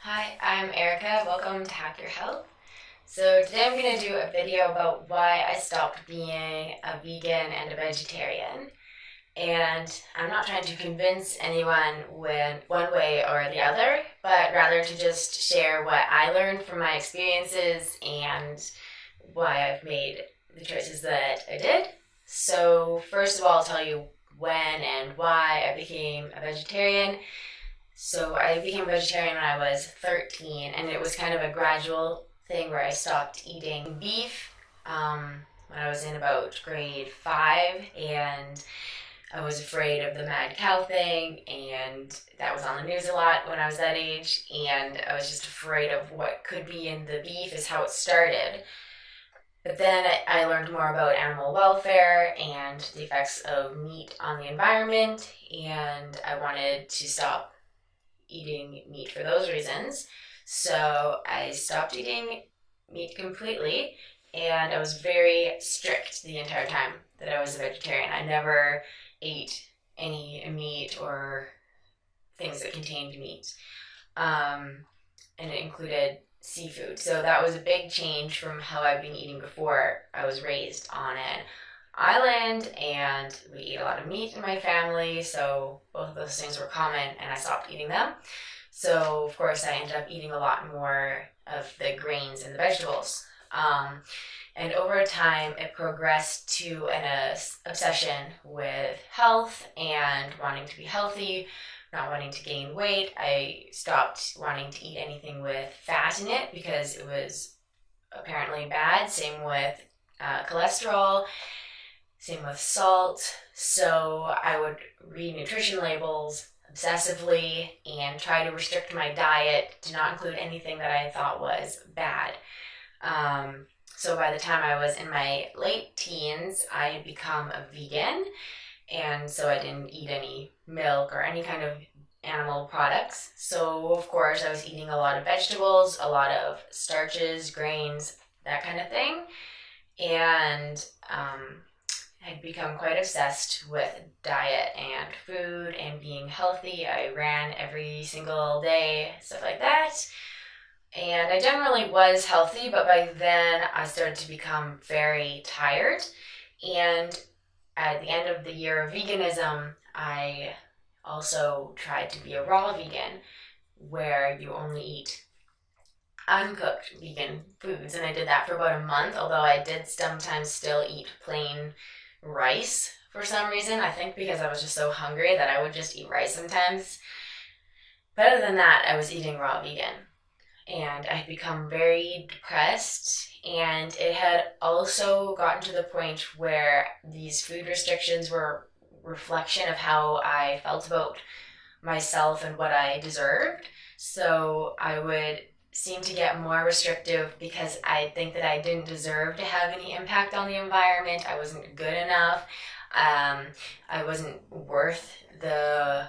Hi, I'm Erica. Welcome to Hack Your Health. So today I'm going to do a video about why I stopped being a vegan and a vegetarian. And I'm not trying to convince anyone with one way or the other, but rather to just share what I learned from my experiences and why I've made the choices that I did. So first of all, I'll tell you when and why I became a vegetarian. So I became a vegetarian when I was 13, and it was kind of a gradual thing where I stopped eating beef when I was in about grade 5, and I was afraid of the mad cow thing, and that was on the news a lot when I was that age, and I was just afraid of what could be in the beef is how it started. But then I learned more about animal welfare and the effects of meat on the environment, and I wanted to stop eating meat for those reasons. So I stopped eating meat completely, and I was very strict the entire time that I was a vegetarian. I never ate any meat or things that contained meat, and it included seafood. So that was a big change from how I've been eating before. I was raised on an island, and we eat a lot of meat in my family, so both of those things were common, and I stopped eating them. So of course I ended up eating a lot more of the grains and the vegetables. And over time it progressed to an obsession with health and wanting to be healthy, not wanting to gain weight. I stopped wanting to eat anything with fat in it because it was apparently bad. Same with cholesterol. Same with salt. So I would read nutrition labels obsessively and try to restrict my diet to not include anything that I thought was bad. So by the time I was in my late teens, I had become a vegan, and so I didn't eat any milk or any kind of animal products. So of course I was eating a lot of vegetables, a lot of starches, grains, that kind of thing. And I'd become quite obsessed with diet and food and being healthy. I ran every single day, stuff like that. And I generally was healthy, but by then I started to become very tired. And at the end of the year of veganism, I also tried to be a raw vegan, where you only eat uncooked vegan foods. And I did that for about a month, although I did sometimes still eat plain rice for some reason. I think because I was just so hungry that I would just eat rice sometimes. But other than that, I was eating raw vegan. And I had become very depressed, and it had also gotten to the point where these food restrictions were a reflection of how I felt about myself and what I deserved. So I would seem to get more restrictive because I think that I didn't deserve to have any impact on the environment. I wasn't good enough. I wasn't worth the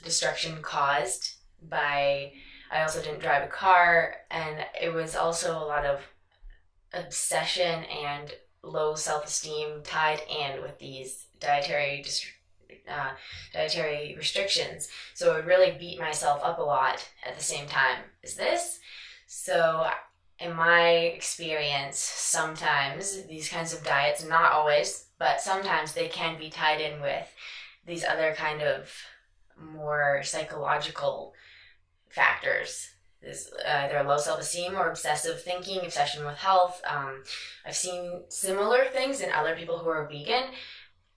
destruction caused by. I also didn't drive a car, and it was also a lot of obsession and low self-esteem tied in with these dietary restrictions. So I would really beat myself up a lot at the same time as this. So in my experience, sometimes these kinds of diets, not always, but sometimes they can be tied in with these other kind of more psychological factors. There's either low self-esteem or obsessive thinking, obsession with health. I've seen similar things in other people who are vegan.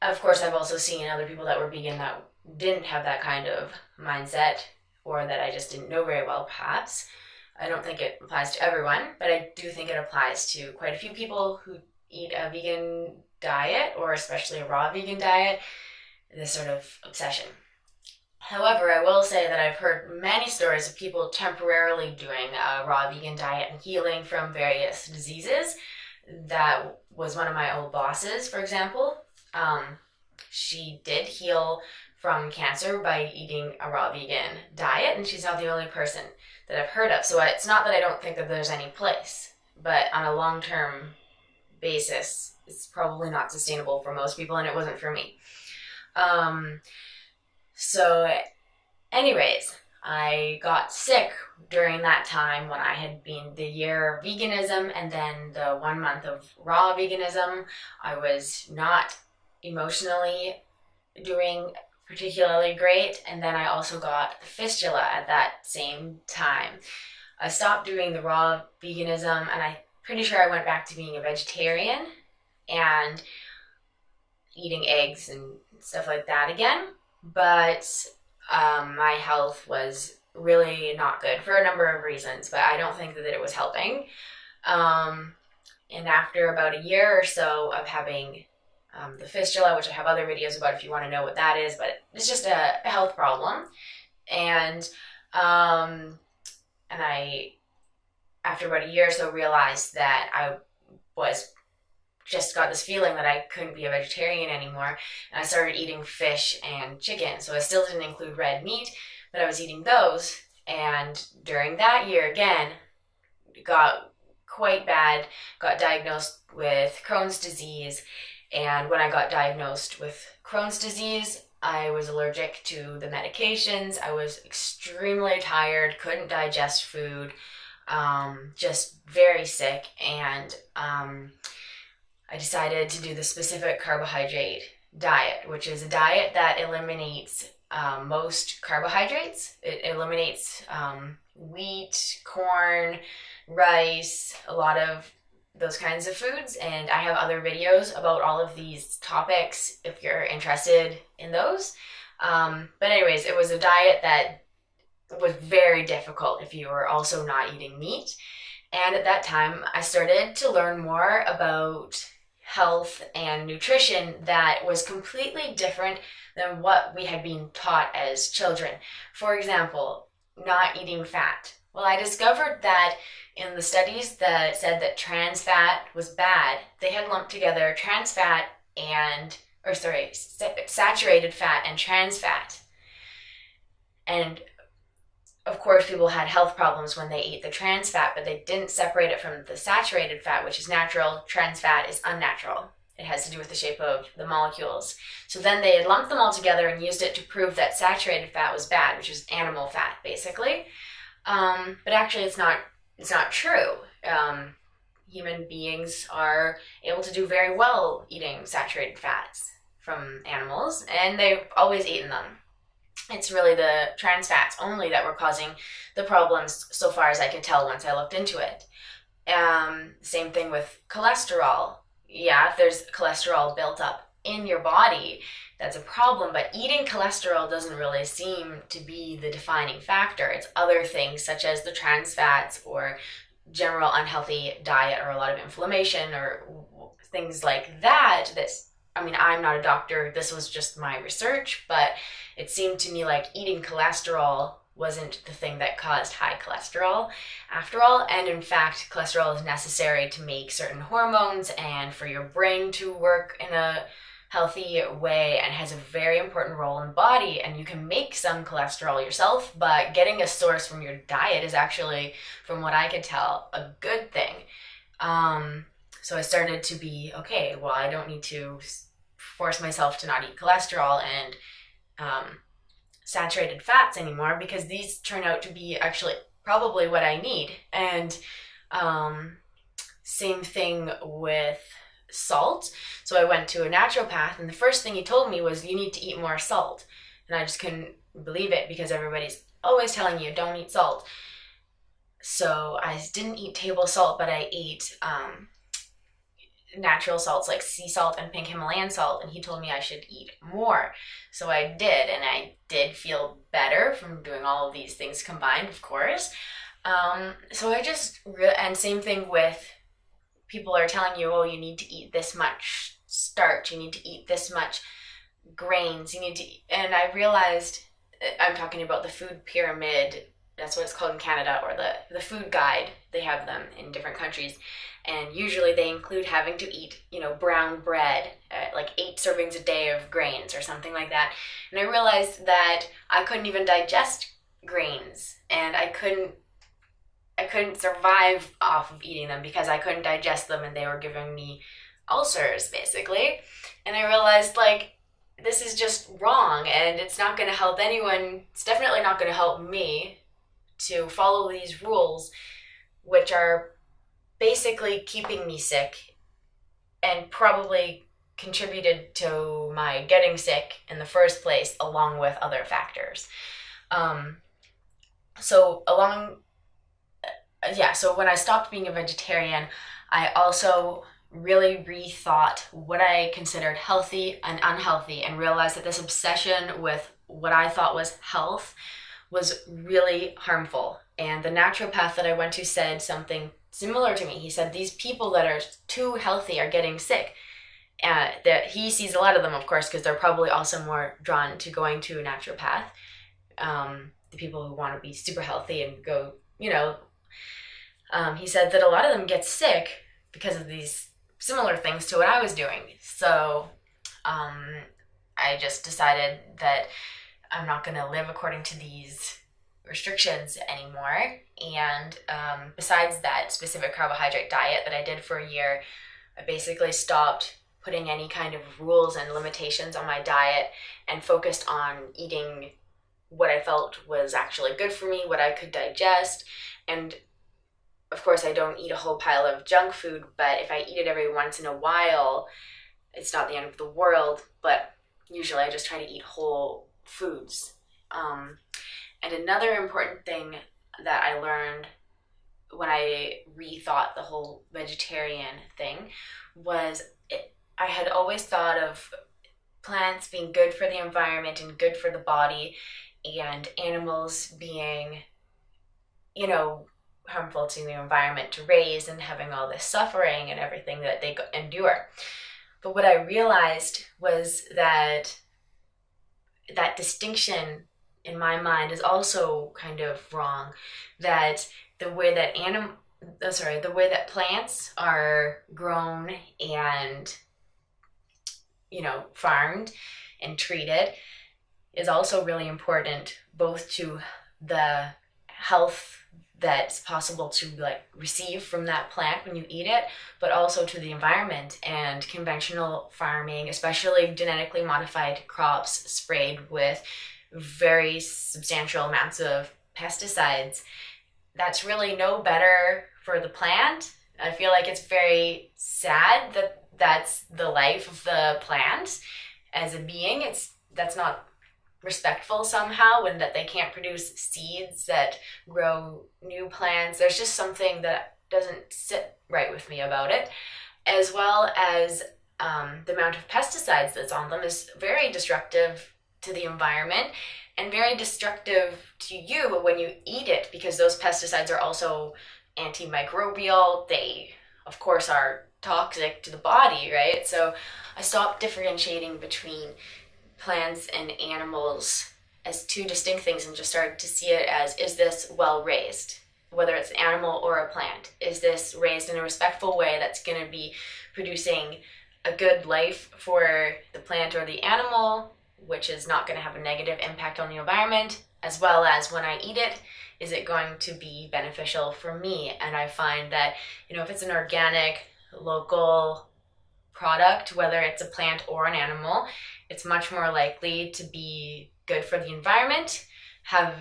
Of course, I've also seen other people that were vegan that didn't have that kind of mindset, or that I just didn't know very well, perhaps. I don't think it applies to everyone, but I do think it applies to quite a few people who eat a vegan diet, or especially a raw vegan diet, this sort of obsession. However, I will say that I've heard many stories of people temporarily doing a raw vegan diet and healing from various diseases. That was one of my old bosses, for example. She did heal from cancer by eating a raw vegan diet, and she's not the only person that I've heard of. So it's not that I don't think that there's any place, but on a long-term basis, it's probably not sustainable for most people, and it wasn't for me. So anyways, I got sick during that time when I had been the year of veganism and then the 1 month of raw veganism. I was not emotionally doing particularly great, and then I also got the fistula at that same time. I stopped doing the raw veganism, and I'm pretty sure I went back to being a vegetarian and eating eggs and stuff like that again, but my health was really not good for a number of reasons, but I don't think that it was helping. And after about a year or so of having the fistula, which I have other videos about if you want to know what that is, but it's just a health problem. And I, after about a year or so, realized that I got this feeling that I couldn't be a vegetarian anymore. And I started eating fish and chicken. So I still didn't include red meat, but I was eating those. And during that year, again, got quite bad, got diagnosed with Crohn's disease. And when I got diagnosed with Crohn's disease, I was allergic to the medications. I was extremely tired, couldn't digest food, just very sick. And I decided to do the Specific Carbohydrate Diet, which is a diet that eliminates most carbohydrates. It eliminates wheat, corn, rice, a lot of those kinds of foods, and I have other videos about all of these topics if you're interested in those. But anyways, it was a diet that was very difficult if you were also not eating meat. And at that time, I started to learn more about health and nutrition that was completely different than what we had been taught as children. For example, not eating fat. Well, I discovered that in the studies that said that trans fat was bad, they had lumped together trans fat saturated fat and trans fat. And of course, people had health problems when they ate the trans fat, but they didn't separate it from the saturated fat, which is natural. Trans fat is unnatural. It has to do with the shape of the molecules. So then they had lumped them all together and used it to prove that saturated fat was bad, which is animal fat, basically. But actually, it's not true. Human beings are able to do very well eating saturated fats from animals, and they've always eaten them. It's really the trans fats only that were causing the problems so far as I could tell once I looked into it. Same thing with cholesterol. Yeah, if there's cholesterol built up in your body, that's a problem, but eating cholesterol doesn't really seem to be the defining factor. It's other things such as the trans fats or general unhealthy diet or a lot of inflammation or things like that. I'm not a doctor, this was just my research, but it seemed to me like eating cholesterol wasn't the thing that caused high cholesterol after all. And in fact, cholesterol is necessary to make certain hormones and for your brain to work in a healthy way, and has a very important role in the body. And you can make some cholesterol yourself, but getting a source from your diet is actually, from what I could tell, a good thing. So I started to be, okay, well, I don't need to force myself to not eat cholesterol and saturated fats anymore, because these turn out to be actually probably what I need. And same thing with salt. So I went to a naturopath, and the first thing he told me was, you need to eat more salt. And I just couldn't believe it, because everybody's always telling you don't eat salt. So I didn't eat table salt, but I ate natural salts like sea salt and pink Himalayan salt, and he told me I should eat more. So I did, and I did feel better from doing all of these things combined, of course. So I just, and same thing with people are telling you, oh, you need to eat this much starch, you need to eat this much grains, you need to eat, and I realized, I'm talking about the food pyramid, that's what it's called in Canada, or the food guide. They have them in different countries, and usually they include having to eat, brown bread, like 8 servings a day of grains or something like that. And I realized that I couldn't even digest grains, and I couldn't survive off of eating them because I couldn't digest them, and they were giving me ulcers, basically. And I realized, this is just wrong, and it's not going to help anyone. It's definitely not going to help me to follow these rules, which are basically keeping me sick and probably contributed to my getting sick in the first place, along with other factors. So when I stopped being a vegetarian, I also really rethought what I considered healthy and unhealthy, and realized that this obsession with what I thought was health was really harmful. And the naturopath that I went to said something similar to me. He said these people that are too healthy are getting sick. That he sees a lot of them, of course, because they're probably also more drawn to going to a naturopath. The people who want to be super healthy and go, he said that a lot of them get sick because of these similar things to what I was doing. So I just decided that I'm not going to live according to these restrictions anymore. And besides that specific carbohydrate diet that I did for a year, I basically stopped putting any kind of rules and limitations on my diet and focused on eating what I felt was actually good for me, what I could digest. And of course, I don't eat a whole pile of junk food, but if I eat it every once in a while, it's not the end of the world. But usually I just try to eat whole foods. And another important thing that I learned when I rethought the whole vegetarian thing was I had always thought of plants being good for the environment and good for the body, and animals being, harmful to the environment to raise, and having all this suffering and everything that they endure. But what I realized was that that distinction in my mind is also kind of wrong. That the way that plants are grown and farmed and treated is also really important, both to the health that's possible to receive from that plant when you eat it, but also to the environment. And conventional farming, especially genetically modified crops sprayed with very substantial amounts of pesticides, that's really no better for the plant. I feel like it's very sad that that's the life of the plant as a being. That's not respectful somehow, and that they can't produce seeds that grow new plants. There's just something that doesn't sit right with me about it, as well as the amount of pesticides that's on them is very destructive to the environment and very destructive to you when you eat it, because those pesticides are also antimicrobial. They, of course, are toxic to the body, right? So I stopped differentiating between plants and animals as two distinct things and just started to see it as, is this well raised? Whether it's an animal or a plant, is this raised in a respectful way that's going to be producing a good life for the plant or the animal, which is not going to have a negative impact on the environment, as well as when I eat it, is it going to be beneficial for me? And I find that, if it's an organic, local product, whether it's a plant or an animal, it's much more likely to be good for the environment, have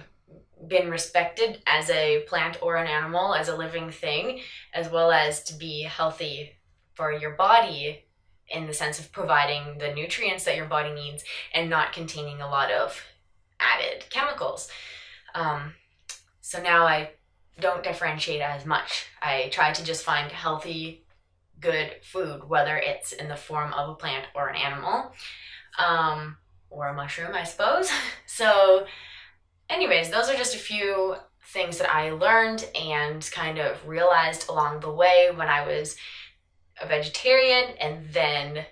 been respected as a plant or an animal, as a living thing, as well as to be healthy for your body in the sense of providing the nutrients that your body needs and not containing a lot of added chemicals. So now I don't differentiate as much. I try to just find healthy, good food, whether it's in the form of a plant or an animal, or a mushroom, I suppose. So anyways, those are just a few things that I learned and kind of realized along the way when I was a vegetarian, and then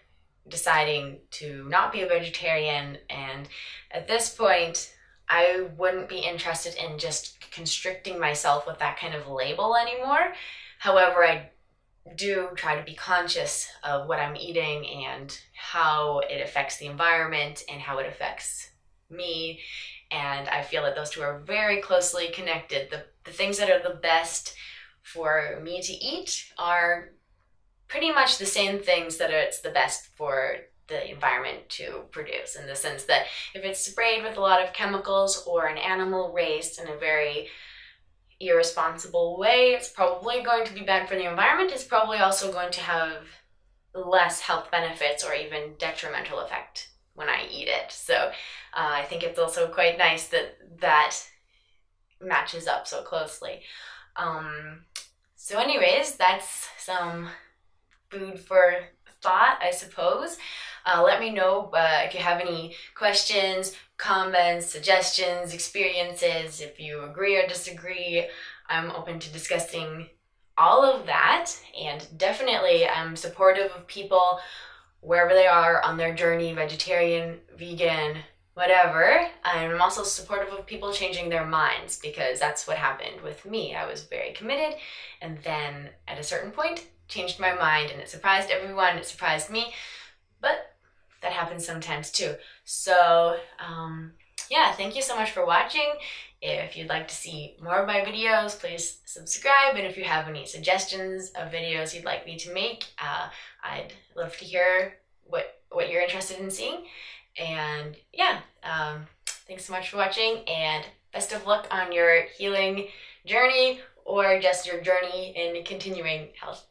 deciding to not be a vegetarian. And at this point, I wouldn't be interested in just constricting myself with that kind of label anymore. However, I do try to be conscious of what I'm eating and how it affects the environment and how it affects me. And I feel that those two are very closely connected. The things that are the best for me to eat are pretty much the same things that it's the best for the environment to produce, in the sense that if it's sprayed with a lot of chemicals or an animal raised in a very irresponsible way, it's probably going to be bad for the environment. It's probably also going to have less health benefits or even detrimental effect when I eat it. So I think it's also quite nice that that matches up so closely. So anyways, that's some food for thought, I suppose. Let me know if you have any questions, comments, suggestions, experiences, if you agree or disagree. I'm open to discussing all of that, and definitely I'm supportive of people wherever they are on their journey, vegetarian, vegan, whatever. I'm also supportive of people changing their minds, because that's what happened with me. I was very committed, and then at a certain point changed my mind, and it surprised everyone, it surprised me, but that happens sometimes too. So yeah, thank you so much for watching. If you'd like to see more of my videos, please subscribe, and if you have any suggestions of videos you'd like me to make, I'd love to hear what you're interested in seeing. And yeah, thanks so much for watching, and best of luck on your healing journey, or just your journey in continuing health.